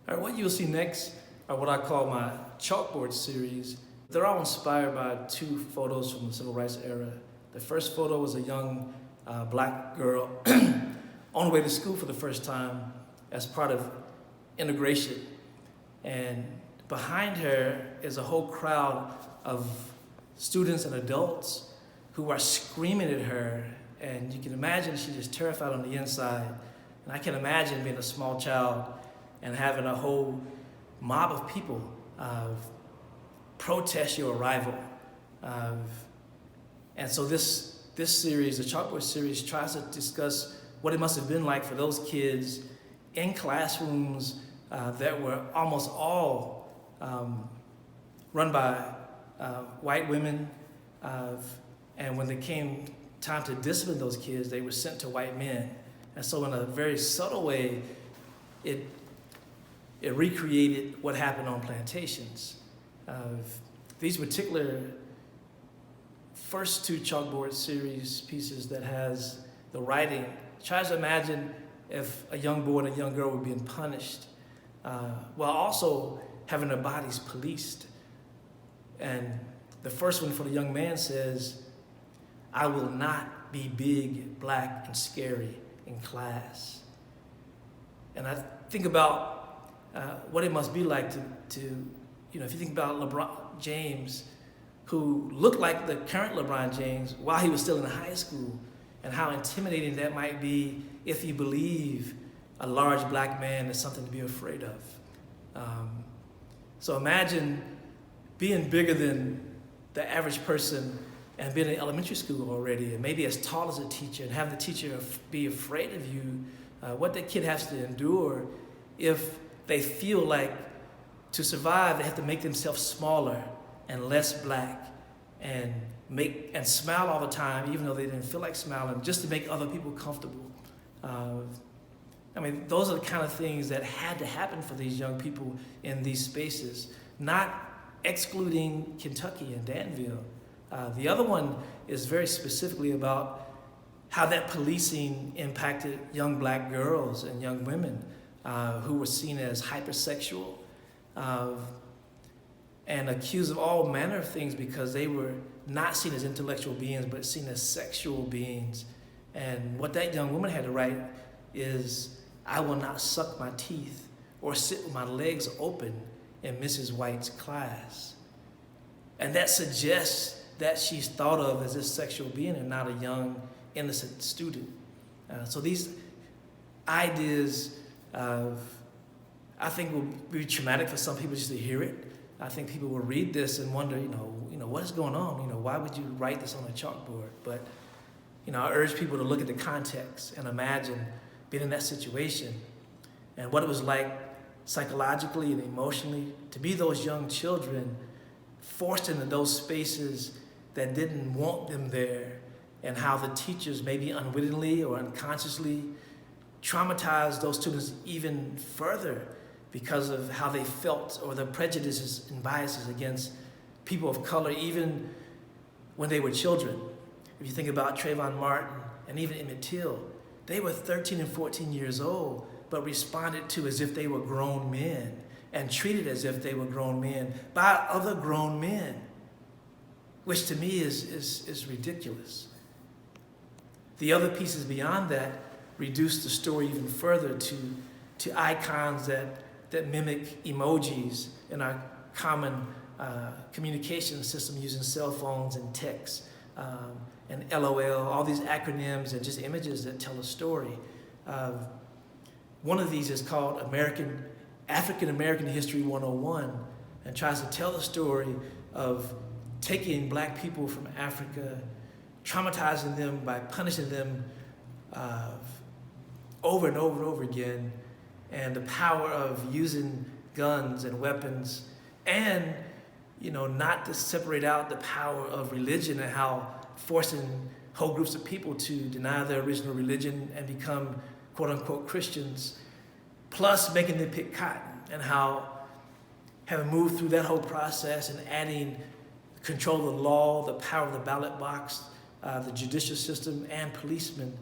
All right, what you'll see next are what I call my Chalkboard series. They're all inspired by two photos from the civil rights era. The first photo was a young black girl on the way to school for the first time as part of integration. And behind her is a whole crowd of students and adults who are screaming at her. And you can imagine she's just terrified on the inside. And I can imagine being a small child and having a whole mob of people protest your arrival. And so this series, the Chalkboard series, tries to discuss what it must have been like for those kids in classrooms that were almost all run by white women. And when it came time to discipline those kids, they were sent to white men. And so in a very subtle way, it recreated what happened on plantations. These particular first two Chalkboard series pieces that has the writing tries to imagine if a young boy and a young girl were being punished while also having their bodies policed. And the first one for the young man says, "I will not be big, black, and scary in class." And I think about what it must be like to if you think about LeBron James, who looked like the current LeBron James while he was still in high school, and how intimidating that might be if you believe a large black man is something to be afraid of. So imagine being bigger than the average person and being in elementary school already, and maybe as tall as a teacher, and having the teacher be afraid of you, what that kid has to endure if they feel like to survive, they have to make themselves smaller and less black and smile all the time, even though they didn't feel like smiling, just to make other people comfortable. Those are the kind of things that had to happen for these young people in these spaces, not excluding Kentucky and Danville. The other one is very specifically about how that policing impacted young black girls and young women who were seen as hypersexual and accused of all manner of things because they were not seen as intellectual beings but seen as sexual beings. And what that young woman had to write is, "I will not suck my teeth or sit with my legs open in Mrs. White's class." And that suggests that she's thought of as a sexual being and not a young, innocent student. So these ideas I think will be traumatic for some people just to hear it. I think people will read this and wonder, what is going on? Why would you write this on a chalkboard? But, I urge people to look at the context and imagine being in that situation and what it was like psychologically and emotionally to be those young children forced into those spaces that didn't want them there, and how the teachers maybe unwittingly or unconsciously traumatized those students even further because of how they felt or their prejudices and biases against people of color, even when they were children. If you think about Trayvon Martin and even Emmett Till, they were 13 and 14 years old, but responded to as if they were grown men and treated as if they were grown men by other grown men, which to me is ridiculous. The other pieces beyond that reduce the story even further to icons that mimic emojis in our common communication system using cell phones and text, and LOL, all these acronyms and just images that tell a story. One of these is called African American History 101, and tries to tell the story of taking black people from Africa, traumatizing them by punishing them over and over and over again, and the power of using guns and weapons, and not to separate out the power of religion and how forcing whole groups of people to deny their original religion and become quote-unquote Christians, plus making them pick cotton, and how having moved through that whole process and adding control of the law, the power of the ballot box, the judicial system, and policemen,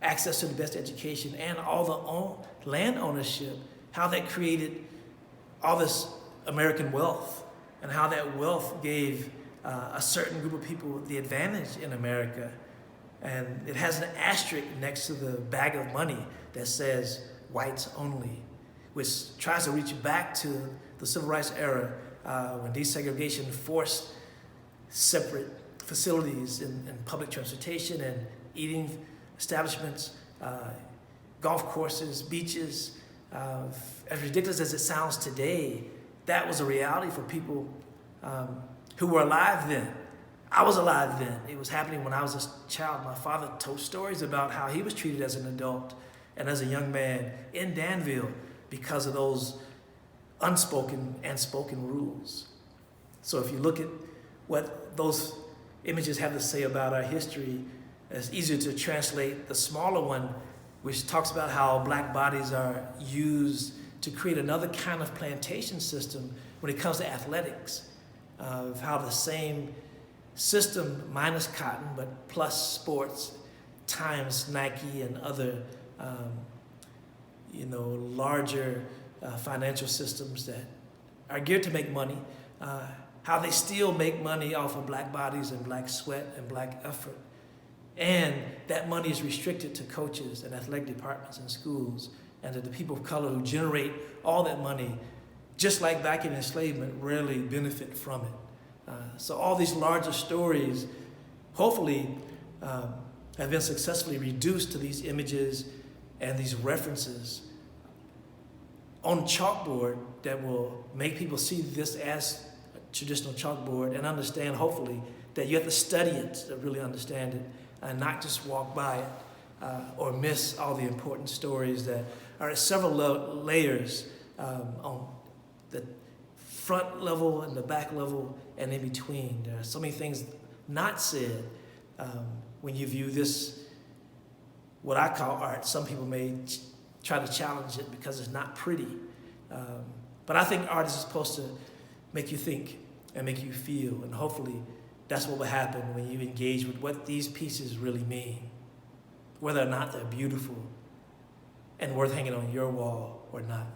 access to the best education, and all the land ownership, how that created all this American wealth, and how that wealth gave a certain group of people the advantage in America. And it has an asterisk next to the bag of money that says whites only, which tries to reach back to the civil rights era when desegregation forced separate facilities in public transportation and eating establishments, golf courses, beaches. As ridiculous as it sounds today, that was a reality for people who were alive then. I was alive then. It was happening when I was a child. My father told stories about how he was treated as an adult and as a young man in Danville because of those unspoken and spoken rules. So if you look at what those images have to say about our history, it's easier to translate the smaller one, which talks about how black bodies are used to create another kind of plantation system when it comes to athletics, of how the same system minus cotton but plus sports times Nike and other larger financial systems that are geared to make money, how they still make money off of black bodies and black sweat and black effort. And that money is restricted to coaches and athletic departments in schools, and to the people of color who generate all that money, just like back in enslavement, rarely benefit from it. So all these larger stories, hopefully, have been successfully reduced to these images and these references on chalkboard that will make people see this as a traditional chalkboard and understand, hopefully, that you have to study it to really understand it and not just walk by it or miss all the important stories that are at several layers on the front level and the back level and in between. There are so many things not said when you view this, what I call art. Some people may try to challenge it because it's not pretty. But I think art is supposed to make you think and make you feel, and hopefully that's what will happen when you engage with what these pieces really mean, whether or not they're beautiful and worth hanging on your wall or not.